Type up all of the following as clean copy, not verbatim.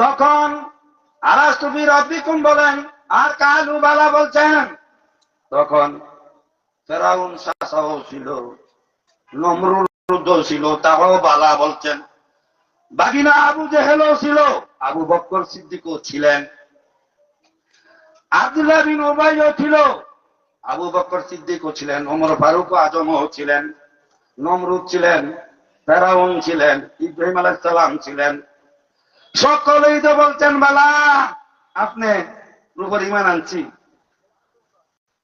যখন আলাস্তু বিরাব্বিকুম বলেন আর কালু বালা বলছেন, তখন ফেরাউন শাসাও ছিল, নমরুদ ছিল, তাও বালা বলছেন। বাগিনা আবু জেহেলও ছিল, আবু বকর সিদ্দিকও ছিলেন, আব্দুল্লাহ বিন উবাইও ছিল, আবু বকর সিদ্দিকও ছিলেন, ওমর ফারুক আজমও ছিলেন, নমরুদ ছিলেন, ফেরাউন ছিলেন, ইব্রাহিম আলাইহিস সালাম ছিলেন। সকলেই তো বলছেন বালা আপনি উপর ঈমান আনছি।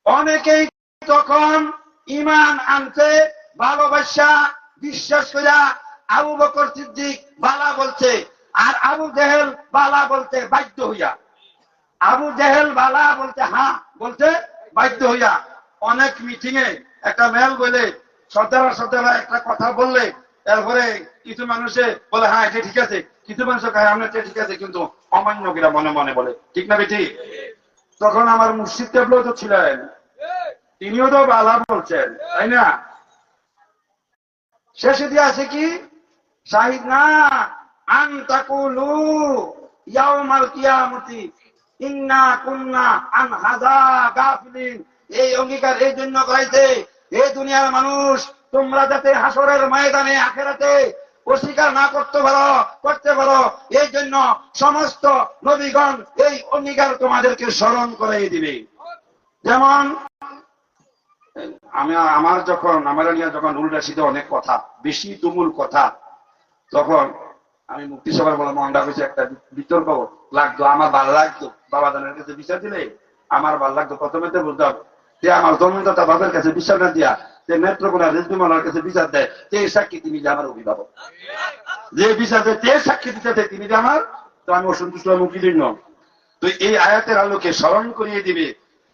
অনেকেই তখন ঈমান আনছে ভালোবাসা বিশ্বাস কইরা। আবু বকর সিদ্দিক বালা বলছে আর আবু জেহেল বালা বলতে বাধ্য হইয়া। আবু জেহেল বালা বলতে হ্যাঁ বলতে বাধ্য হইয়া। অনেক মিটিং এ একটা মেল বলে সতেরা একটা কথা বললে এরপরে কিছু মানুষে বলে হ্যাঁ এটা ঠিক আছে, কিছু মানুষ আমরা ঠিক আছে, কিন্তু অমান্য কিনা মনে মনে বলে, ঠিক না বেটি? তখন আমার মুর্শিদ কেবল তো ছিলেন, তিনিও তো বালা বলছেন, তাই না? শেষে দিয়ে আছে কি শাহিদ না আন তাকুলু ইয়াউমাল কিয়ামতি ইন্না কুন্না আন হাযা গাফিলিন। এই অঙ্গীকার এই জন্য করাইছে, এই দুনিয়ার মানুষ তোমরা যাতে হাসরের ময়দানে আখিরাতে অস্বীকার না করতে পারো, এই জন্য সমস্ত নবীগণ এই অঙ্গীকার তোমাদেরকে স্মরণ করাই দিবে। যেমন আমার যখন উল্টা সিধে অনেক কথা, বেশি তুমুল কথা, তখন আমি মুক্তি সভার বলে মন্ডা হয়েছে একটা বিতর্ক লাগতো, আমার ভালো লাগতো। বাবা দানের কাছে বিচার দিলে আমার ভালো লাগতো। প্রথমে তো বুঝতাম যে আমার জন্মদাতা বাবার কাছে বিচার না দিয়া যে নেত্রকোনা রেজবিমালার কাছে বিচার দেয়, তে সাক্ষী তিনি যে আমার অভিভাবক, যে বিচার দেয় তে সাক্ষী দিতে তিনি যে আমার, তো আমি অসন্তুষ্ট মুক্তির জন্য। তো এই আয়াতের আলোকে স্মরণ করিয়ে দিবে।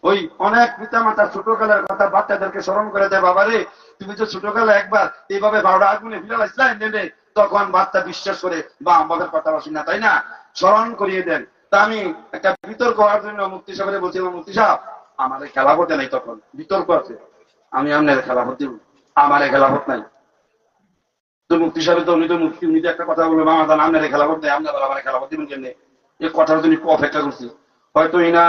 ওই অনেক পিতা মাতা ছোটকালের কথা বাচ্চাদেরকে স্মরণ করে দেয়, বাবারে তুমি তো ছোটকালে একবার এইভাবে বারোটা আগুনে ফিরাল ইসলাম নেবে, তখন বাচ্চা বিশ্বাস করে বা আমাদের কথা বসি না, তাই না? স্মরণ করিয়ে দেন। তা আমি একটা বিতর্ক হওয়ার জন্য মুফতি সাহেবের বলছিলাম, মুফতি সাহেব আমার খেলাফতে নাই, তখন বিতর্ক আছে, আমি আপনার খেলাফত দিব, আমার খেলাফত নাই। তো মুফতি সাহেব তো উনি তো একটা কথা বলবো, আমার আপনার খেলাফত নেই, আপনার আমার খেলাফত দিবেন কেমনি? এই কথার জন্য অপেক্ষা করছি। হয়তো ইনা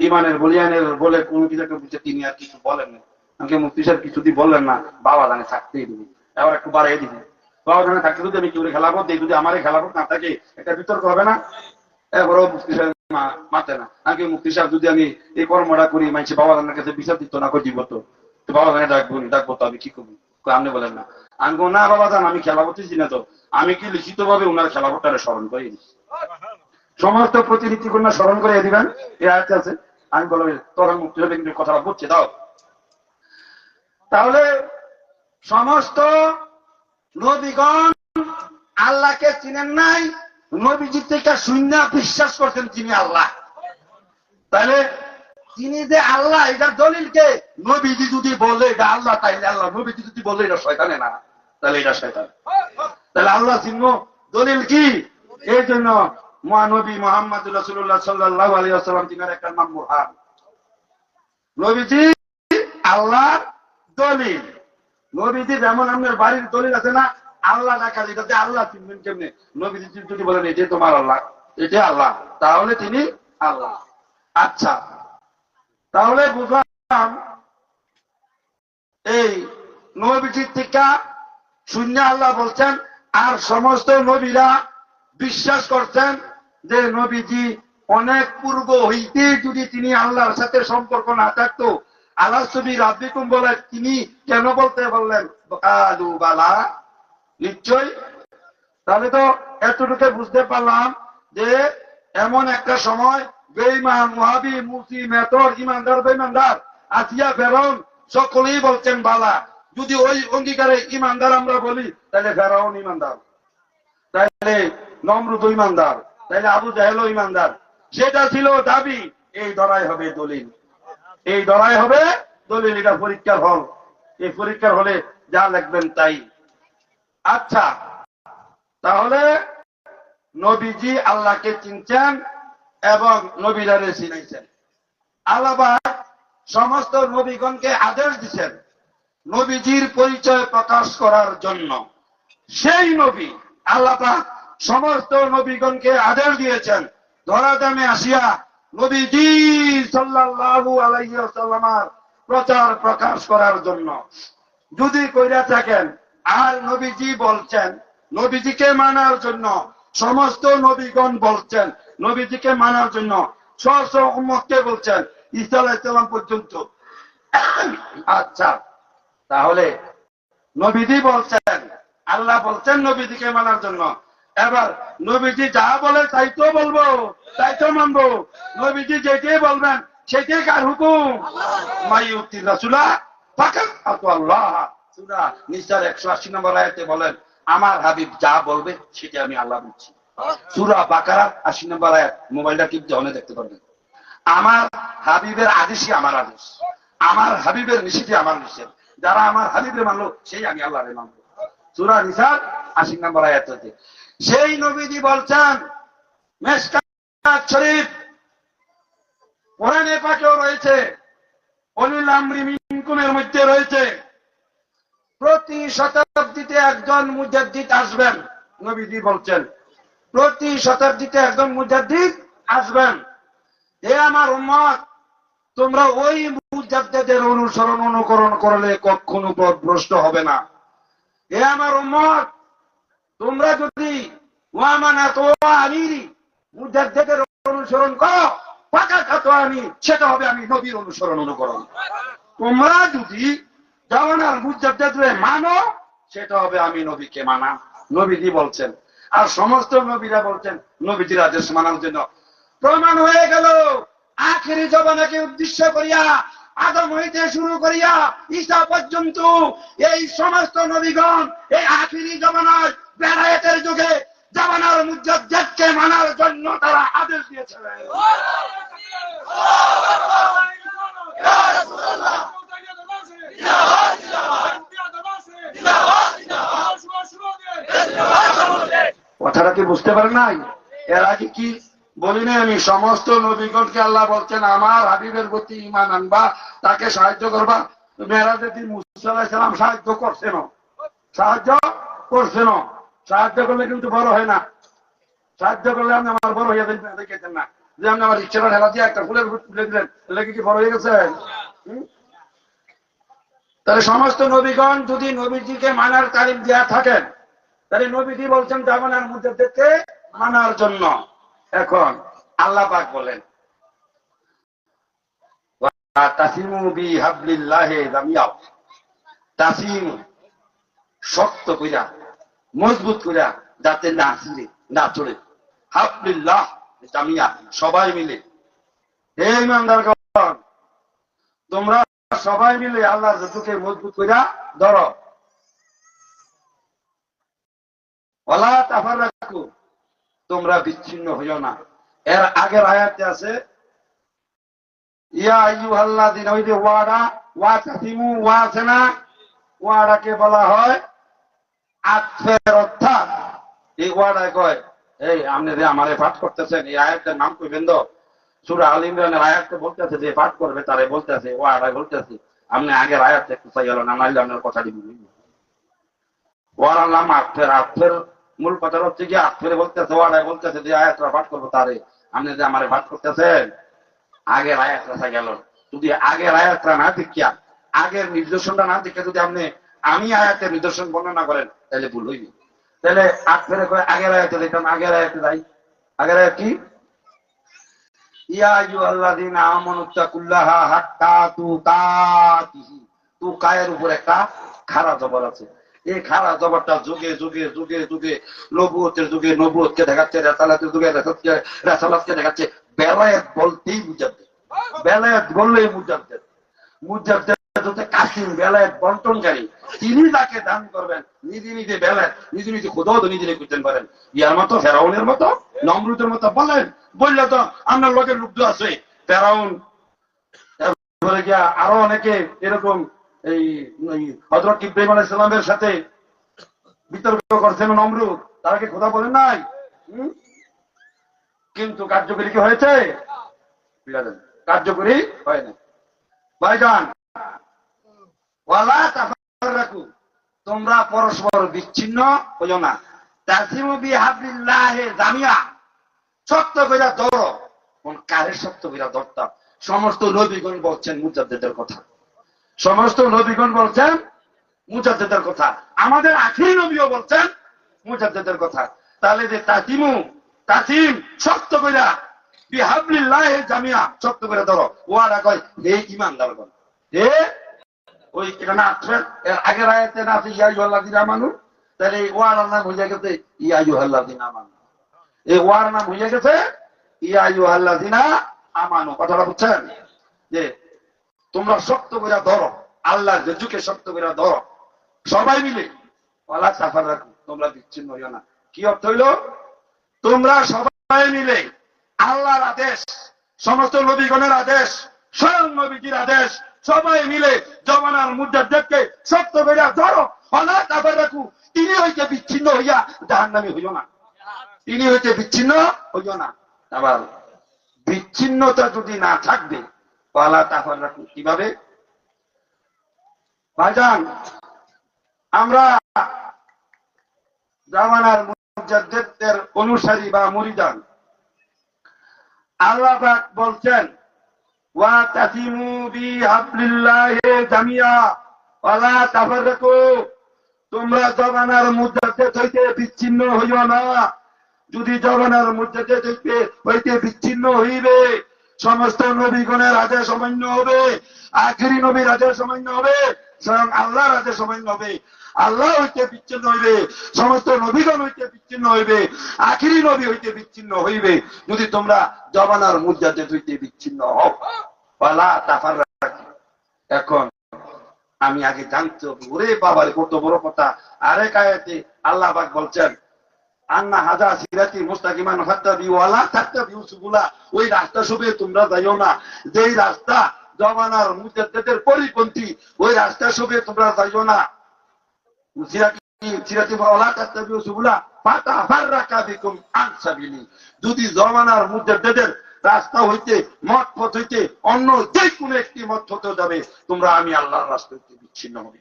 ইমানের বলিয়ানের বলে কোন কিছু একটা বুঝছে, তিনি আর কিছু বলেন না। আমাকে মুফতি সাহেব কিছুদিন বললেন না, বাবা জানে থাকতেই দিবি, এবার একটু বাড়াই দিবি। বাবা জানে থাকতে যদি আমি কেউ খেলাফত দিই, যদি আমার খেলাফত না থাকে একটা বিতর্ক হবে না? এবারও মুফতি সাহেব মাতে না। আমাকে মুফতি সাহেব যদি আমি এই কর্মটা করি, মানছি বাবা জানের কাছে বিচার দিত না, করে দিব তো বাবা জানে ডাকবো তো আমি কি করবো? আপনি বলেন না। আমি না বাবা জান আমি খেলাফত দিচ্ছি না, তো আমি কি লিখিত ভাবে ওনার খেলাফতটা স্মরণ করে দিচ্ছি, সমস্ত প্রতিনিধি কন্যা স্মরণ করে দিবেন, এই আয়াতে আছে। আমি বলবো তখন মুক্তি হবে, কিন্তু কথাটা বুঝছে দাও। তাহলে সমস্ত নবীগণ আল্লাহকে চিনেন নাই, নবীজি থেকে শূন্য বিশ্বাস করছেন তিনি আল্লাহ। তাহলে তিনি যে আল্লাহ এটার দলিলকে নবীজি যদি বলে এটা আল্লাহ, তাইলে আল্লাহ, নবীজি যদি বলে এটা শয়তানে না, তাহলে এটা শয়তান। তাহলে আল্লাহ চিহ্ন দলিল কি? এই জন্য মহানবী মুহাম্মদ রাসূলুল্লাহ সাল্লাল্লাহু আলাইহি ওয়াসাল্লাম তিনার একটা নাম বুরহান। নবীজি আল্লাহর দলিল। নবীজি যেমন আমাদের বাড়ির দলিল আছে না, আল্লাহ রাখা, এটাতে আল্লাহ চিনবেন কেমনে? নবীজি যদি বলেন এটা তোমার আল্লাহ, এটা আল্লাহ, তাহলে তিনি আল্লাহ। আচ্ছা, তাহলে বুঝলাম এই নবীজির থেকে শূন্য আল্লাহ বলছেন, আর সমস্ত নবীরা বিশ্বাস করছেন যে নবীজি অনেক পূর্ব হইতে যদি তিনি আল্লাহর সাথে সম্পর্ক না থাকতো, আলাস্তু বিরাব্বিকুম বলে তিনি কেন বলতে বললেন কালু বালা? নিশ্চয়। তাহলে তো এতটুকু বুঝতে পারলাম যে এমন একটা সময় বেঈমান ওয়াহাবি মুফতি মেথর ইমানদার বেঈমানদার আসিয়া ফেরাউন সকলেই বলছেন বালা। যদি ওই অঙ্গীকারে ইমানদার আমরা বলি, তাহলে ফেরাউন ইমানদার, তাহলে নমরুদ ইমানদার, তাহলে আবু জাহেল ইমানদার। সেটা ছিল দাবি, এই ধরাই হবে দলিল, এই ধরাই হবে দলিল। এটা পরীক্ষার হল, এই পরীক্ষার হলে যা লিখবেন তাই। আচ্ছা, তাহলে নবীজি আল্লাহকে চিনছেন এবং নবীরারে চিনাইছেন। আল্লাহ সমস্ত নবীগণকে আদেশ দিচ্ছেন নবীজির পরিচয় প্রকাশ করার জন্য। সেই নবী আল্লাহ সমস্ত নবীগণকে আদেশ দিয়েছেন ধরাধামে আসিয়া নবীজি সাল্লাল্লাহু আলাইহি ওয়াসাল্লামের প্রচার প্রকাশ করার জন্য। যদি কইরা থাকেন আর নবীজি বলছেন নবীজিকে মানার জন্য, সমস্ত নবীগণ বলছেন নবীজিকে মানার জন্য, স্ব উম্মতকে বলছেন ঈসা আলাইহিস সালাম পর্যন্ত। আচ্ছা, তাহলে নবীজি বলছেন, আল্লাহ বলছেন নবীজিকে মানার জন্য, এবার নবীজি যা বলে তাই তো বলবো, তাই তো মানবো। নবীজি যেটাই বলবেন সেটাই কার হুকুম? মাইয়ুতি রাসূলা ফাকাত আল্লাহ। সূরা নিসার 180 নম্বর আয়াতে বলেন আমার হাবিব যা বলবে সেটা আমি আল্লাহ বলছি। সূরা বাকারা 80 নম্বর আয়াত, মোবাইলটা টিপতে অনেক দেখতে পারবেন। আমার হাবিবের আদেশই আমার আদেশ, আমার হাবিবের নিষেধই আমার নিষেধ। যারা আমার হাবিবের মানলো সেই আমি আল্লাহরে মানবো। সূরা নিসার 80 নম্বর আয়াতে সেই নবীজি বলছেন, মিশকাত শরীফ কোরআনে পাকেও রয়েছে, উলিল আমরি মিনকুমের মধ্যে রয়েছে, প্রতি শতাব্দীতে একজন মুজাদ্দিদ আসবেন। নবীজি বলছেন প্রতি শতাব্দীতে একজন মুজাদ্দিদ আসবেন। হে আমার উম্মত, তোমরা ওই মুজাদ্দিদের অনুসরণ অনুকরণ করলে কখনো পথভ্রষ্ট হবে না। হে আমার উম্মত, তোমরা যদি মুজাদ্দিদের অনুসরণ করো ফাকাত আমি, সেটা হবে আমি নবীর অনুসরণ অনুকরণ। তোমরা যদি জামানার মুজাদ্দিদরে মানো সেটা হবে আমি নবীকে মানা। নবীজি বলছেন, আর সমস্ত নবীরা বলছেন নবীজির আদেশ মানার জন্য। প্রমাণ হয়ে গেল আখিরি জমানাকে উদ্দেশ্য করিয়া আদম হইতে শুরু করিয়া ঈসা পর্যন্ত এই সমস্ত নবীগণ এই আখিরি জমানায় বেলায়েতের যুগে জামানার মুজাদ্দিদকে মানার জন্য তারা আদেশ দিয়েছিলেন। কথাটা কি বুঝতে পারেন নাই? এর আগে কি বলি না আমি, সমস্ত নবীগণকে আল্লাহ বলছেন আমার হাবিবের প্রতি ঈমান আনবা, তাকে সাহায্য করবা। মেরাজের দিন মুসা আলাইহিস সালাম সাহায্য করছেন, সাহায্য করছেন। সাহায্য করলে কিন্তু বড় হয় না। সাহায্য করলে আপনি আমার বড় হইয়া দেখেছেন না যে আপনি আমার ইচ্ছাটা ঢেলা দিয়ে একটা ফুলের তুলে দিলেন, লেগে কি বড় হয়ে গেছে? তাহলে সমস্ত নবীগণ যদি নবীজিকে মানার তালিম দেওয়া থাকেন, তাহলে নবীজি বলছেন জামানার মুজাদ্দিদকে মানার জন্য। এখন আল্লাহ পাক বলেন তাসিমু বিহাবলিল্লাহি জামিয়া, তাসিমু শক্ত কইরা মজবুত কইরা যাতে না ছিঁড়ে না চড়ে, হাবলিল্লাহ জামিয়া সবাই মিলে। হে ইমানদারগণ, তোমরা সবাই মিলে আল্লাহর যুগে মজবুত কইরা ধরো। ওয়ালা তাফাররাকু, তোমরা বিচ্ছিন্ন হইও না। এর আগের আয়াতে আছে ইয়া আইয়ুহাল্লাযিনা, ওই যে ওয়াদা ওয়াতাসিমু ওয়াসনা, ওয়াদাকে বলা হয় আতফের অর্থাৎ। এই ওয়াদায় কয় এই আপনি যে আমারে পাঠ করতেছেন এই আয়াতের নাম কইবেন তো। সূরা আল ইমরানের আয়াতটা বলতেছে যে পাঠ করবে তারে বলতেছে, ওয়াদা বলতেছে আপনি আগের আয়াতটা একটু চাই হলো না, নাইলে আপনার কথাটি বুঝবেন। ওয়াদার নাম আতফের, আতফের মূল কথা হচ্ছে কি আতফের বলতেছে, ওয়াদায় বলতেছে যে আয়াতটা পাঠ করবো তারে আপনি যে আমারে পাঠ করতেছেন আগের আয়াতটা চাই গেল। যদি আগের আয়াতটা না দেখিয়া, আগের নির্দেশনটা না দেখে যদি আপনি আমি আয়াতের নিদর্শন বর্ণনা করেন তাহলে ভুল হইবে। তাহলে আতফের কয় আগের আয়াতে দিতাম, আগের আয়াতে যাই। আগের আয়াত কি? ইয়া আইয়ুহাল্লাযীনা আমানুত্তাকুল্লাহা হাক্কা তুকাতিহি। তুকায়ের উপর একটা খাড়া জবর আছে। এই খাড়া জবরটা যুগে যুগে যুগে যুগে নবুয়তের যুগে নবুয়তকে দেখাচ্ছে, রিসালাতের যুগে রিসালাতকে দেখাচ্ছে। বেলায়েত বলতেই মুজাদ্দিদ, বেলায়েত বললেই মুজাদ্দিদ। মুজাদ্দিদ হচ্ছে কাসিম, বেলায়েত বন্টনকারী। তিনি তাকে দান করবেন, নিজে নিজে বেলায়েত নিজে নিজে খোদাও তো নিজে করতেন পারেন। ইয়ার মতো ফেরাউনের মতো নমরুদের মতো বলেন, বললে তো আপনার লোকের লুব্ধ আছে ফেরাউন, তারপরে গিয়া আরো অনেকে এরকম এই হযরত ইব্রাহিম আলাইহিস সালামের সাথে বিতর্ক করছেন নমরুদ, তারা কি খোদা বলেন নাই? কিন্তু কার্যকরী কি হয়েছে? কার্যকরী হয় না। ভাইজান, ওয়ালা তাফাররাকু, তোমরা পরস্পর বিচ্ছিন্ন হইও না। তাসিমু বিহাবলিল্লাহি জামিয়া, শক্ত কইরা ধরো। কোন কারে শক্ত কইরা ধরতাম? সমস্ত নবীগণ বলছেন মুজাদ্দিদের কথা, সমস্ত নবীগণ বলছেন মুজাদ্দিদের কথা, আমাদের আখিরি নবীও বলছেন মুজাদ্দিদের কথা। তাহলে যে তাসিম শক্ত কইরা বিহাবলিল্লাহি জামিয়া, শক্ত করে ধরো। ওয়ারা কয় হে ঈমানদারগণ, হে ওই এখানে আসছেন এর আগের আয়াতে না আছে ইয়া আইয়ুহাল্লাযিনা আমানু, তাহলে এই ওয়ার নাম হয়ে গেছে ইয়া আইয়ুহাল্লাযিনা আমানু, এই ওয়ার নাম হয়ে গেছে ইয়া আইয়ুহাল্লাযিনা আমানু। কথাটা বুঝছেন? যে তোমরা শক্ত করে ধরো, আল্লাহর যুগে শক্ত করে ধরো সবাই মিলে। ওয়ালা তাফাররাকু, তোমরা বিচ্ছিন্ন হইও না। কি অর্থ হইল? তোমরা সবাই মিলে আল্লাহর আদেশ, সমস্ত নবীগণের আদেশ, স্বয়ং নবীজির আদেশ, সবাই মিলে জমানার মুজাদ্দিদকে শক্ত করে ধরো। ওয়ালা তাফাররাকু, তিনি হইতে বিচ্ছিন্ন হইয়া জাহান্নামী হইও না, তিনি হইতে বিচ্ছিন্ন হইও না। আবার বিচ্ছিন্নতা যদি না থাকবে, ওয়ালা তাফাররাকু কিভাবে? ভাইজান, আমরা জামানার মুজাদ্দিদদের অনুসারী বা মুরিদান, আল্লাহ পাক বলছেন ওয়া তাসিমু বিহাবলিল্লাহি জামিয়া ওয়ালা তাফাররাকু, তোমরা জামানার মুজাদ্দিদ হইতে বিচ্ছিন্ন হইও না। যদি জামানার মুজাদ্দিদ হইতে বিচ্ছিন্ন হইবে, সমস্ত নবীগণের আদেশ অমান্য হবে, আখিরি নবীর আদেশ অমান্য হবে, স্বয়ং আল্লাহর আদেশ অমান্য হবে। আল্লাহ হইতে বিচ্ছিন্ন হইবে, সমস্ত নবীগণ হইতে বিচ্ছিন্ন হইবে, আখিরি নবী হইতে বিচ্ছিন্ন হইবে। যদি তোমরা জামানার মুজাদ্দিদ হইতে বিচ্ছিন্ন হও, ওয়ালা তাফাররাকু। এখন আমি আগে জানতে হবে, ওরে বাবার কত বড় কথা। আরেক আয়াতে আল্লাহ পাক বলছেন আন্না হাজা সিরাতি মুস্তাকিমান ফাত্তাবিউ ওয়ালা তাত্তাবিউ সুবুলা, ওই রাস্তা শুবে তোমরা যাইও না, যেই রাস্তা জামানার মুজাদ্দিদের পরিপন্থী, ওই রাস্তা শুবে তোমরা যাইও না। সিরাতি ওয়ালা তাত্তাবিউ সুবুলা ফাতাফাররাকা বিকুম আন সাবিলি, যদি জামানার মুজাদ্দিদের রাস্তা হইতে, মত পথ হইতে অন্য যে কোনো একটি মত হতে যাবে, তোমরা আমি আল্লাহর রাস্তা হইতে বিচ্ছিন্ন হবে,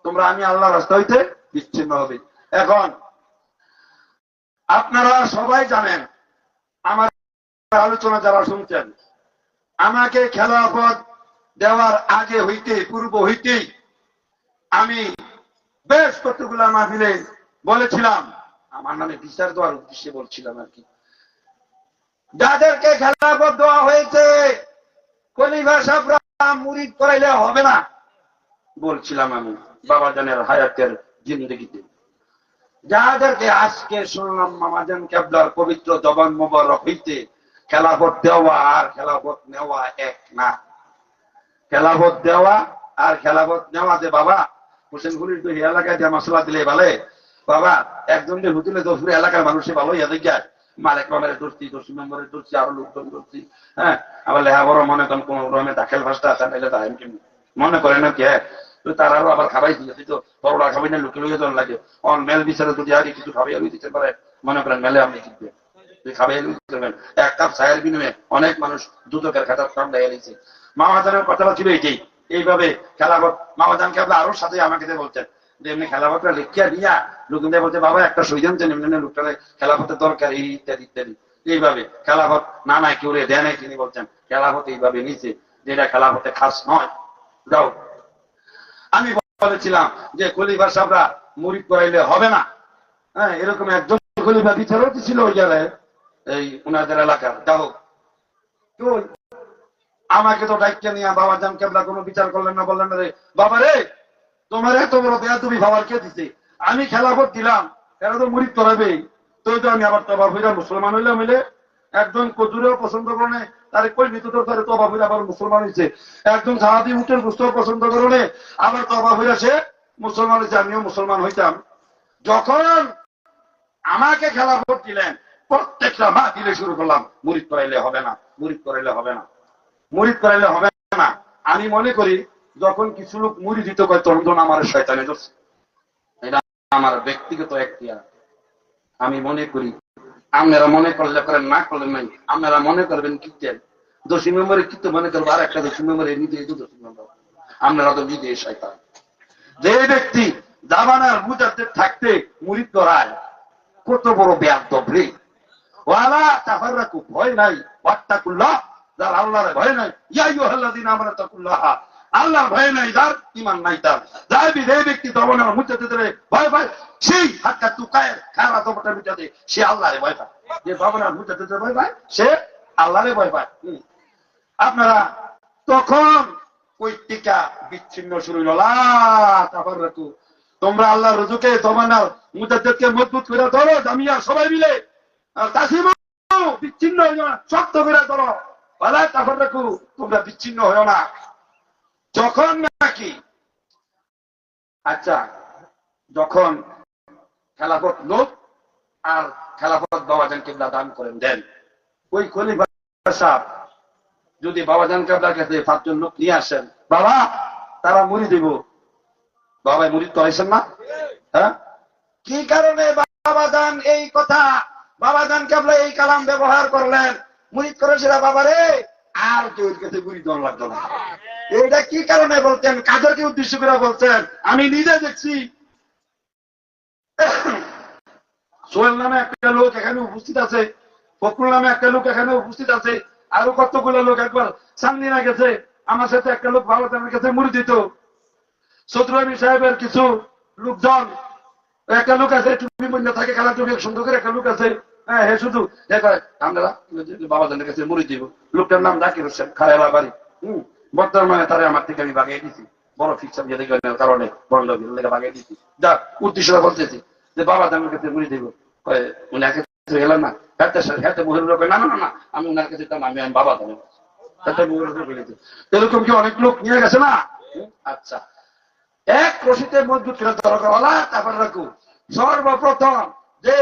তোমরা আমি আল্লাহর রাস্তা হইতে বিচ্ছিন্ন হবে। এখন আপনারা সবাই জানেন, আমার আলোচনা যারা শুনছেন, আমাকে খেলাফত দেওয়ার আগে হইতে, পূর্ব হইতেই আমি বেশ কতগুলা মাহফিলে বলেছিলাম, আমার নামে বিচার দেওয়ার উদ্দেশ্যে বলছিলাম আর কি, যাদেরকে খেলাফত দেওয়া হয়েছে খলিফা সাহেবরা মুরিদ করাইলে হবে না বলছিলাম আমি বাবাজানের হায়াতের জিন্দেগিতে। যাদেরকে আজকে শুনলাম মামাজান কেবলার পবিত্র জবান মোবারক হইতে খেলাফত দেওয়া আর খেলাফত নেওয়া এক না। খেলাফত দেওয়া আর খেলাফত নেওয়া যে বাবা হোসেন গুলির তো এলাকায় যে মশলা দিলে বলে বাবা একজন যে হুতুলে দোষপুরে এলাকার মানুষে ভালো ইয়া দেখায় মালিক মামের ধরছি, 10 নম্বরের ধরছি, আরো লোকজন ধরছি, হ্যাঁ আবার লেহা বড় মনে করেন কোন রকমের দাখেল ভাষটা আছে নাইলে তাই মনে করে না কে তারারও আবার খাবাই দিয়েছি তো বড়রা খাবাই না লুকে লইয়ে জন লাগে অন মেল বিচারে যদি আর কিছু খাবাই লই দিতে পারে, মনে করেন মেলে আপনি জিতবে, খাবাই লই দিতে পারবেন। এক কাপ চায়ের বিনিময়ে অনেক মানুষ দুদকের খাতার কাম লেগে নিয়েছে। মামাজানের কথাটা ছিল এইটাই, এইভাবে খেলাফত মামাজানকে আপনার আরো সাথে আমাকে বলছেন যে এমনি খেলাফতটা লিখিয়া দিয়া লোকদের বলছে বাবা একটা সইজান চেন এমনি লোকটা খেলাফতের দরকার এই ইত্যাদি ইত্যাদি। এইভাবে খেলাফত না নাই কেউ দেয় নাই, তিনি বলছেন খেলাফত এইভাবে নিচে যেটা খেলাফতে খাস নয়। যাও, আমি বলেছিলাম যে খলিফা সাহেবরা মুরিদ করাইলে হবে না, হ্যাঁ এরকম একজন খলিফা বিচারক ছিল ওই জায়গায় এই উনাদের এলাকার। যাও আমাকে তো দায়িত্ব নিয়ে বাবাজান কেবলা কোনো বিচার করলেন না, বললেন না রে বাবা রে তোমার এত বড় বেয়াদবি ভাবার কে দিছে, আমি খেলাফত দিলাম এরা তো মুরিদ করাবে, তো আমি আবার তবা হইরা মুসলমান হইলাম, মিলে একজন কজুরেও পছন্দ করে তার কই মৃত্যু তারে তবা হইরা আবার মুসলমান হয়েছে, একজন সাহাবি উটের গোস্ত পছন্দ করে আবার তবা হইরা সে মুসলমান হয়েছে, আমিও মুসলমান হইতাম। যখন আমাকে খেলাফত দিলেন প্রত্যেকটা মা দিলে শুরু করলাম মুরিদ করাইলে হবে না, মুরিদ করাইলে হবে না, মুরিদ করাইলে হবে না। আমি মনে করি যখন কিছু লোক মুরিদ দিতে কয় তখন আমার শয়তানে ধরছে, এটা আমার ব্যক্তিগত এখতিয়ার। আমি মনে করি আপনারা মনে করলে করেন, না করলেন নাই, আপনারা মনে করবেন কীর্তেন 10 নম্বরে কীর্ত মনে করবো, আর একটা 10 নম্বরে নিজে 10 নম্বর, আপনারা তো নিজে শয়তান। যে ব্যক্তি জামানার মুজাদ্দিদ থাকতে মুরিদ করায় কত বড় বেয়াদব রে। ওয়ালা তাফাররাকু, ভয় নাই, ওয়াত্তাকুল্লাহ, যার আল্লাহর ভয় নাই, ইয়া আইয়ুহাল্লাযীনা আমানু তাকুল্লাহ, আল্লাহর ভয় নাই যার, ঈমান নাই তার। যার যে ব্যক্তি দমনের মুজাদ্দিদের ভয় পায়, সেই হাক্কা তুকায়ের খারা দমটা মিটাতে সে আল্লাহরে ভয় পায়। যে দমনের মুজাদ্দিদের ভয় পায় সে আল্লাহরে ভয় পায়। আপনারা তখন ওই টিকা বিচ্ছিন্ন শুরু হলো, লা তাফাররাকু, তোমরা আল্লাহর রুজুকে দমনের মুজাদ্দিদকে মজবুত করে ধরো, জামিয়া সবাই মিলে, আর তাসিমু, বিচ্ছিন্ন হইও না, শক্ত করে ধরো, ওয়ালা তাফাররাকু, তোমরা বিচ্ছিন্ন হইও না। যখন নাকি আচ্ছা, যখন খেলাফত লোক আর খেলাফত বাবাজান কিবলা দান করেন দেন, ওই খলিফা সাহেব যদি বাবাজান কিবলার কাছে 5 জন লোক নিয়ে আসেন, বাবা তারা মুড়ি দিব, বাবা মুড়ি তো হয়েছেন না? হ্যাঁ, কি কারণে বাবাজান এই কথা, বাবাজান কিবলা এই কালাম ব্যবহার করলেন, মুরিদ করেছিল বাবারে, আর কেউ কাছে মুড়ি দেওয়া লাগতো না। এটা কি কারণে বলতেন, কাদেরকে উদ্দেশ্য করে বলছেন? আমি নিজে দেখছি। সোহেল নামে একটা লোক এখানে উপস্থিত আছে, ফখরুল নামে একটা লোক এখানে উপস্থিত আছে, আরো কতগুলো লোক একবার সামনে গেছে, আমার সাথে একটা লোক বাবাজানের কাছে মুড়ি দিত। চৌধুরী সাহেবের কিছু লোকজন, একটা লোক আছে টুপি বন্ধ থাকে, খেলা টুপি সুন্দর করে একটা লোক আছে, হ্যাঁ হে শুধু আমরা বাবাজানের কাছে মুড়ি দিব। লোকটার নাম জাকির হোসেন, খায়রা বাড়ি। বর্তমানে তারা আমার থেকে আমি বাগিয়ে দিচ্ছি, বড় ফিক্সার কারণে বন্ধ বাগিয়ে দিচ্ছি। যাক, উদ্দেশ্যটা বলতেছি যে বাবাজানের কাছে মুড়ি দিব, উনি একে গেলেন না, হাতে মুহের লোক, না না না, আমি ওনার কাছে আমি বাবা জানি, এরকম কি অনেক লোক নিয়ে গেছে না? আচ্ছা, এক রশিতে মজবুত করে দরকার, তারপর রাখু। সর্বপ্রথম যে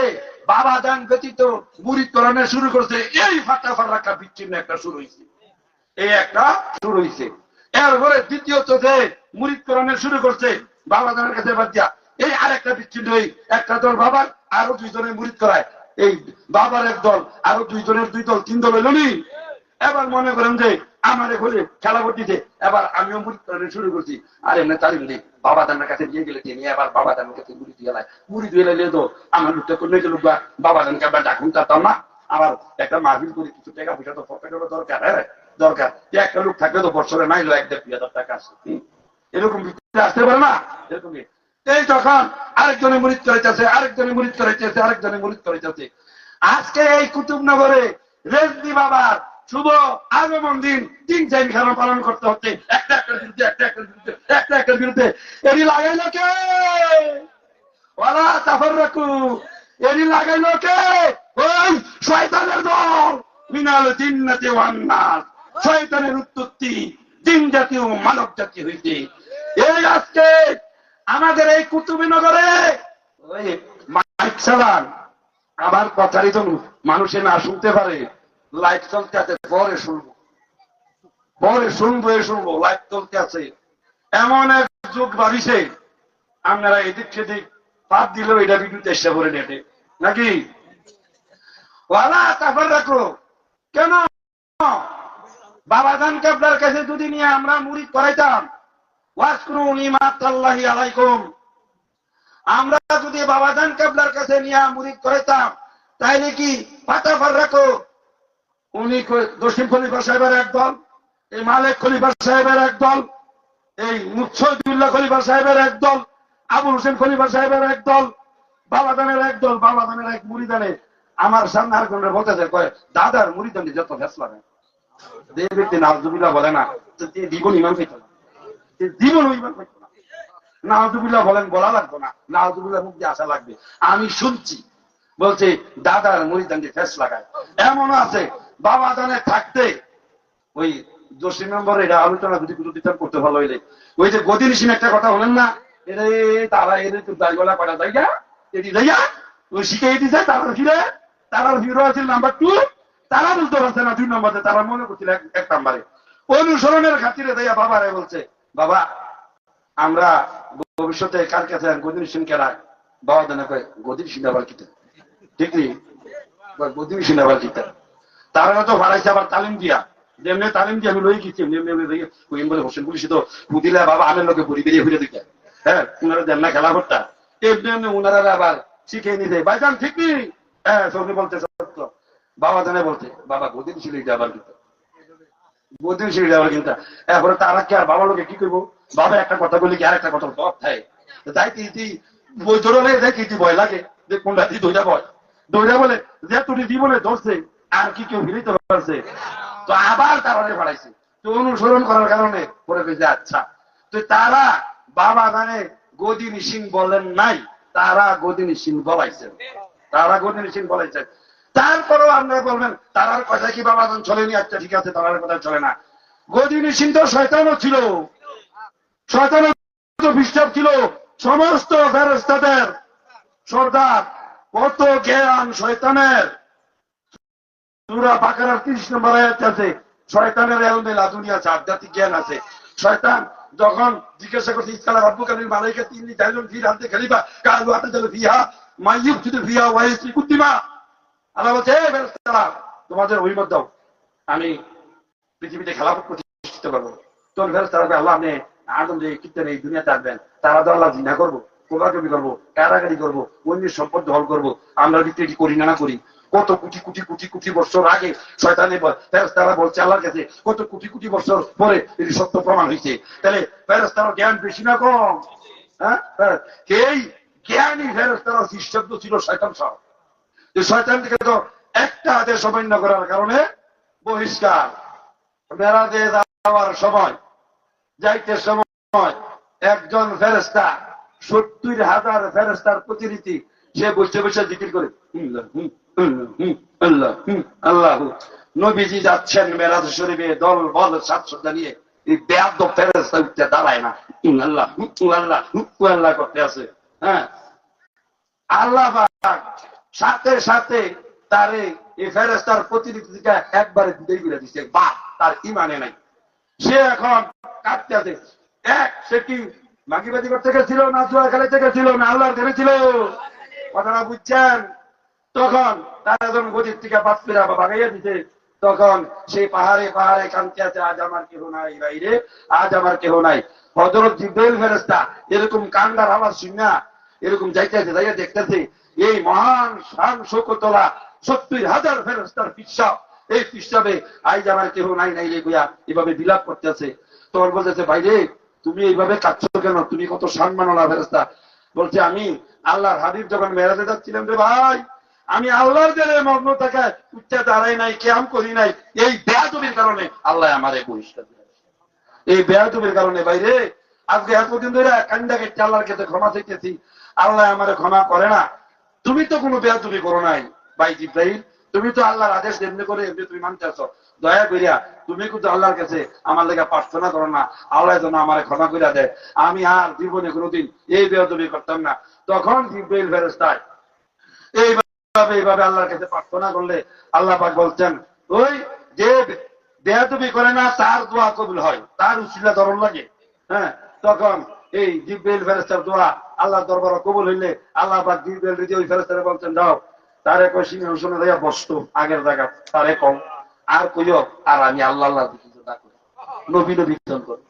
বাবাজান ব্যতীত মুরিদ করানো শুরু করছে, এই ফাটাফার রাখা বিচ্ছিন্ন একটা শুরু হয়েছে, এই একটা শুরু হয়েছে। এরপরে দ্বিতীয়ত যে মুরিদ করানো শুরু করছে বাবাজানের কাছে বাদ দিয়া, এই আরেকটা বিচ্ছিন্ন হই, একটা দল বাবার আরো 2 জনের মুরিদ করায়, এই বাবার এক দল আরো 2 জনের 2 দল 3 দল হইল নি। এবার মনে করেন যে আমার ঘরে খেলাফত দিতে এবার আমিও মুরিদ করানো শুরু করছি, আর এমনি তালিম দিই, বাবাজানের কাছে দিয়ে গেলে তিনি এবার বাবাজানের কাছে মুড়ি দিয়ে গেলায়, মুড়ি দিয়ে গেলে তো আমার লোকটা করে গেল, বাবাজানকে আবার ডাকুন চাতাম না, আবার একটা মাহফিল করে কিছু টাকা পয়সা তো পকেটেরও দরকার, হ্যাঁ দরকার, একটা লোক থাকলে তো বছরে নাইলো 1,500 টাকা আসে, এরকম আসতে পারে না? এরকম এই যখন আরেকজনে মুরিদ করাইতেছে, আরেকজনে মুরিদ করাইতেছে, আরেকজনে মুরিদ করাইতেছে। আজকে এই কুতুবনগরে রেজভী বাবার শুভ আগমন দিন 3 খানা পালন করতে হচ্ছে, একটা একটার বিরুদ্ধে, একটা একটার বিরুদ্ধে, একটা একটার বিরুদ্ধে। এটি লাগাইলো কে? ওয়ালা তাফাররাকু, এটি লাগাইলো কে? ওই শয়তানের দল, মিনাল জিন্নাতি ওয়ান নাস, শয়তানের উৎপত্তি জিন জাতি ও মানব জাতি হইতে। এই আজকে আমাদের এই কুতুবনগরে ওই মাইক চালান, আবার কথারই তো মানুষে না শুনতে পারে, লাইট চলতে আছে, পরে শুনবো, পরে শুনবো, লাইট চলতে আছে। এমন এক যুগ ভাবিছে, আপনারা এদিক সেদিক পাপ দিলেও এটা বিদ্যুৎ চেষ্টা করে নেটে নাকি? ওয়ালা তাফাররাকু, কেন বাবাজান কিবলার কাছে যদি নিয়ে আমরা মুরিদ করাইতাম, ওয়াজকুরু নিমাতাল্লাহি আলাইকুম, আমরা যদি বাবাজান কিবলার কাছে নিয়ে মুরিদ করাইতাম, তাইলে কি ফাতাফাররাকু, উনি দক্ষিণ খলিফা সাহেবের এক দল, এই মালিক খলিফা সাহেবের এক দল, এই মুসইদুল্লাহ খলিফা সাহেবের এক দল, আবুল হোসেন খলিফা সাহেবের এক দল, বাবাজানের এক দল, বাবাজানের এক মুরিদানে আমার সামনে আর কোন বলতে যায়, কয় দাদার মুরিদানি যত ফেসলা নেয়, যে ব্যক্তি নাউজুবিল্লাহ বলে না, জীবন ইমান পেত না, জীবন ইমান পেত না। নাউজুবিল্লাহ বলেন, বলা লাগবে না, নাউজুবিল্লাহ মুখ দিয়ে আসা লাগবে। আমি শুনছি বলছে দাদার মুরিদানি ফেস লাগায়। এমন আছে বাবাজানে থাকতে ওই 10 নম্বরে এটা আলোচনা যদি বিরোধিতা করতে ভালো হইলে, ওই যে গদির সিং একটা কথা বলেন না, এটা তারা এদের দায়গলা করা জায়গা, এটি জায়গা ওই শিখে দিছে, তারা ফিরে তারা হিরো আছে নাম্বার 2, তারা বুঝতে পারছে না 2 নম্বরে, তারা মনে করছিল 1 নম্বরে। অনুসরণের খাতিরে দেয়া বাবারে বলছে, বাবা আমরা ভবিষ্যতে কার কাছে গদির সিং কে রাখ, বাবা জানে কয় গদির সিং আবার কিতে, ঠিক নেই গদির সিং আবার কিতে, তারা তো ভাড়াইছে আবার তালিম দিয়া, যেমনি তালিম দিয়ে আমি লই গেছি এমনি বলে হোসেন পুলিশ তো বুদিলে বাবা আমের লোকে পরি বেরিয়ে ফিরে দিতে, হ্যাঁ ওনারা দেন না খেলা করতা, এমনি এমনি ওনারা আবার শিখে নিতে ভাইজান ঠিক নেই। হ্যাঁ সৌদি বলতে সত্য। বাবা জানে বলতে বাবা গদিন ছিল এটা আবার কিন্তু গদিন ছিল আবার কিন্তু এরপরে তারা কি আর বাবা লোকে কি করবো, বাবা একটা কথা বলি কি আর একটা কথা দর থাকে যাইতে ইতি বই জোড়লে দেখি ইতি ভয় লাগে যে কোনটা দিয়ে দইটা ভয় দইটা বলে যে তুমি জীবনে ধরছে আর কি কেউ ফিরিতে পারছে, তো আবার তারা বাড়াইছে, তো অনুসরণ করার কারণে পরে কইছে আচ্ছা। তো তারা বাবা জানে গদিনী সিং বলেন নাই, তারা গদিনী সিং বলাইছেন, তারা গদিনী সিং বলাইছেন। তারপরেও আপনারা বলবেন তারার কথা কি বাবা যখন চলেনি, আচ্ছা ঠিক আছে তারার কথা চলে না। গদিনী সিং তো শয়তানও ছিল, শয়তানও বিশ্বাস ছিল, সমস্ত ফেরেশতাদের সর্দার, কত জ্ঞান শয়তানের। সূরা বাকারার 30 নম্বর আয়াতে আছে শয়তানের ইলমে লাদুনি আছে, আধ্যাত্মিক জ্ঞান আছে। শয়তান যখন জিজ্ঞাসা করছে ইসকালা রাব্বুকা লিল মালাইকাতি ইন্নী জাইলুন ফিল আরদি খলিফা কালু আতাজালু ফিহা মাইয়ুফসিদু ফিহা ওয়া ইয়াসফিকু দিমা, আল্লাহ বলছে হে ফেরেশতারা তোমাদের অভিমত দাও, আমি পৃথিবীতে খেলাফত প্রতিষ্ঠিত করবো। তোর ফেরেশতারা আল্লাহ আপনি আদম যে কিত্তের এই দুনিয়াতে আসবেন, তারা তো আল্লাহ জিনা করবো, কোলাকবি করবো, কারাগারি করবো, অন্যের সম্পদ দখল করবো, আমরা কিন্তু এটি করি না করি। কত কোটি কোটি কোটি কোটি বছর আগে শয়তানে ফেরেশতারা বলছে আল্লাহর কাছে, কত কোটি কোটি বছর পরে এটি সত্য প্রমাণ হয়েছে। তাহলে ফেরেশতারা জ্ঞান বেশি না কম? হ্যাঁ, এই জ্ঞানী ফেরেশতারা শিষ্যব্দ ছিল শয়তান সহ। যে শয়তানকে তো একটা আদেশ অমান্য করার কারণে বহিষ্কার। মেরাজে যাওয়ার সময়, যাইতে সময় একজন ফেরেশতা 70,000 ফেরেশতার প্রতিনিধি, সে বসে বসে জিকির করে আল্লাহ আল্লাহ। নবীজি যাচ্ছেন মেরাজ শরীফে দল বল সাজসজ্জা নিয়ে, এই বেয়াদব ফেরেশতা উঠতে দাঁড়ায় না, আল্লাহ আল্লাহ আল্লাহ করতে আছে। হ্যাঁ, আল্লাহ পাক সাথে সাথে তারে এই ফেরেশতার প্রতিনিধিকে একবারে বিদায় করে দিচ্ছে। বাহ, তার ইমানে নাই, সে এখন কাঁদতে আছে। সে কি মাগিবাদি করতে গেছিল না জুয়া খেলাতে গেছিল না আল্লাহর ঘরে ছিল, কথাটা বুঝছেন? তখন তারা যখন গদির থেকে বাচ্চারা বাগাইয়া দিতে, তখন সেই পাহাড়ে পাহাড়ে কাঁদতে আছে, আজ আমার কেহ নাই বাইরে, আজ আমার কেহ নাই। হযরত জিবরাইল ফেরেশতা এরকম কান্দার আওয়াজ শুনে এরকম যাইতেছে, যাইয়া দেখতেছে এই মহান শান শৌকতলা 70,000 ফেরেশতার পিসাব, এই পিসাবে আজ আমার কেহ নাই নাই রে গুয়া এভাবে বিলাপ করতেছে। তখন বলতেছে ভাইরে তুমি এইভাবে কাঁদছো কেন, তুমি কত সম্মাননা ফেরেশতা। বলছে আমি আল্লাহর হাবিব যখন মেরাজে যাচ্ছিলাম রে ভাই, আমি আল্লাহর জেলে মগ্ন থাকায় উঠতে দাঁড়াই নাই, কিয়াম করি নাই, এই বেয়াদবির কারণে আল্লাহ আমারে বহিষ্কার দিয়েছে। এই বেয়াদবির কারণে ভাইরে আজকে এতদিন ধরে কান্দা কেটে আল্লাহর কাছে ক্ষমা চাইতেছি, আল্লাহ আমারে ক্ষমা করে না। তুমি তো কোনো বেয়াদবি করো নাই ভাই জিবরাইল, তুমি তো আল্লাহর আদেশ এমনি করে এমনি তুমি মানতে আসো, দয়া করিয়া তুমি কিন্তু আল্লাহর কাছে আমার লেগে প্রার্থনা করো না, আল্লাহ যেন আমার ক্ষমা করিয়া দেয়, আমি আর জীবনে কোনোদিন এই বেয়াদবি করতাম না। তখন জিবরাইল ফেরেশতা এইভাবে আল্লাহর কাছে প্রার্থনা করলে আল্লাহ পাক বলছেন ওই যে বেয়াদবি করে না তার দোয়া কবুল হয়, তার উসিলা ধরন লাগে। হ্যাঁ, তখন এই জিবরাইল ফেরেশতার দোয়া আল্লাহর দরবারে কবুল হইলে আল্লাহ পাক জিবরাইল রে ওই ফেরেশতারে বলছেন যাও তারে কই সিংহাসনে যাইয়া বসতো আগের জায়গা, তারে কও আর কইও আর আমি আল্লাহ আল্লাহ জিকির করি, নবী নবী বিধান করে,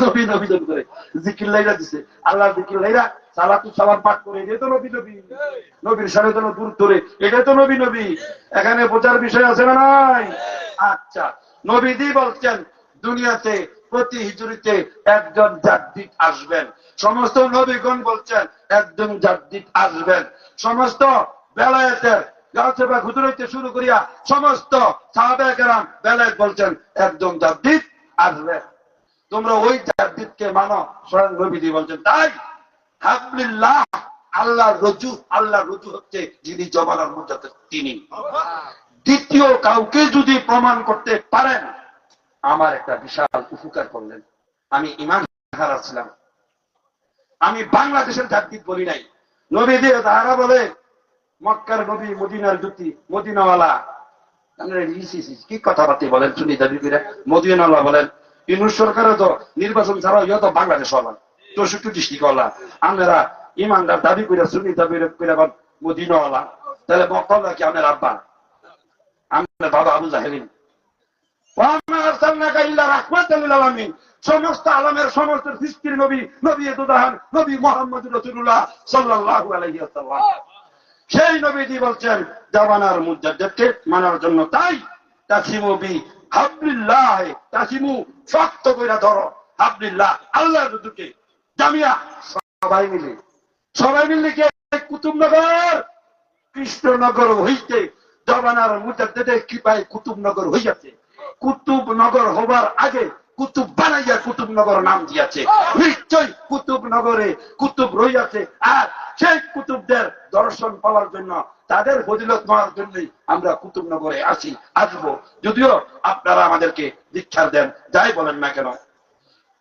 নবী নবী বিধান করে জিকির লাইরা দিছে, আল্লাহর জিকির লাইরা সালাতু সালাম পাঠ করে, এটা তো নবী নবী, নবীর সাথে তো দূর ধরে, এটা তো নবী নবী। এখানে বোঝার বিষয় আছে না নাই? আচ্ছা, নবীজি বলছেন দুনিয়াতে প্রতি হিজরিতে একজন জাদ্দিদ আসবেন, সমস্ত নবীগণ বলছেন একজন জাদ্দিদ আসবেন, সমস্ত বেলায়েতের গাছবা হুজুরাইতে শুরু করিয়া সমস্ত সাহাবায়ে কেরাম বেলায়েত বলছেন একজন জাদ্দিদ আসবেন। তোমরা ওই জাদ্দিদকে মানো, স্বয়ং নবীজি বলছেন তাই হাবলিল্লাহ, আল্লাহর রজু, আল্লাহর রজু হচ্ছে যিনি জমানার মধ্যে তিনি। দ্বিতীয় কাউকে যদি প্রমাণ করতে পারেন আমার একটা বিশাল উপকার করলেন। আমি ইমান হারাচ্ছিলাম, আমি বাংলাদেশের জাদ্দিদ বলি নাই। নবীজি তাহারা বলে মক্কার নবী, মদিনার জ্যোতি, মদিনাওয়ালা, কি কথাবার্তা বলেন শুনি দাবি করে মদিনাওয়ালা বলেন। ইউনূস সরকারও তো নির্বাচন ছাড়া ইয়ে তো বাংলাদেশ হলাম 64 ডিস্ট্রিক্ট হলা, আমরা ইমানদার দাবি করে শুনি দাবি করে মদিনাওয়ালা, তাহলে মক্কা কি আপনার আব্বা, আপনার বাবা আবু জাহেলিন। সমস্ত আলমের সমস্ত সৃষ্টির নবী, নবী দুদাহান নবী মুহাম্মদ রাসূলুল্লাহ সাল্লাল্লাহু আলাইহি ওয়াসাল্লাম। সেই নবীজি বলছেন জামানার মুজাদ্দিদকে মানার জন্য তাই তাসিমু বি হাবলিল্লাহ, তাসিমু শক্ত কইরা ধরো হাবলিল্লাহ, আল্লাহর দুকে জামিয়া, সবাই মিলে কে কুতুবনগর কৃষ্ণনগর হইতে জামানার মুজাদ্দিদের কৃপায় কুতুবনগর হইয়াছে। কুতুবনগর হবার আগে কুতুব বানাইয়া কুতুবনগর নাম দিয়েছে। নিশ্চয় কুতুবনগরে কুতুব রইয়াছে, আর সেই কুতুবদের দর্শন পাওয়ার জন্য, তাদের ফজিলত নেওয়ার জন্যই আমরা কুতুবনগরে আসবো। যদিও আপনারা আমাদেরকে দীক্ষা দেন, যাই বলেন না কেন,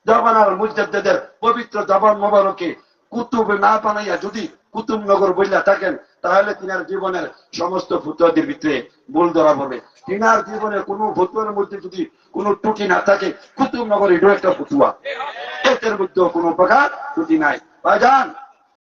জামানার মুজাদ্দিদের পবিত্র জবান মোবারকে কুতুব না বানাইয়া যদি কুতুবনগর বইলা থাকেন, তাহলে তিনার জীবনের সমস্ত ফুতুয়াদের ভিতরে ভুল ধরা পড়বে। তিনার জীবনের কোন ফুতুয়ার মধ্যে যদি কোনো ত্রুটি না থাকে, কুতুবনগর এটাও একটা ফুতুয়া, এর মধ্যে কোনো প্রকার ত্রুটি নাই। ভাইজান,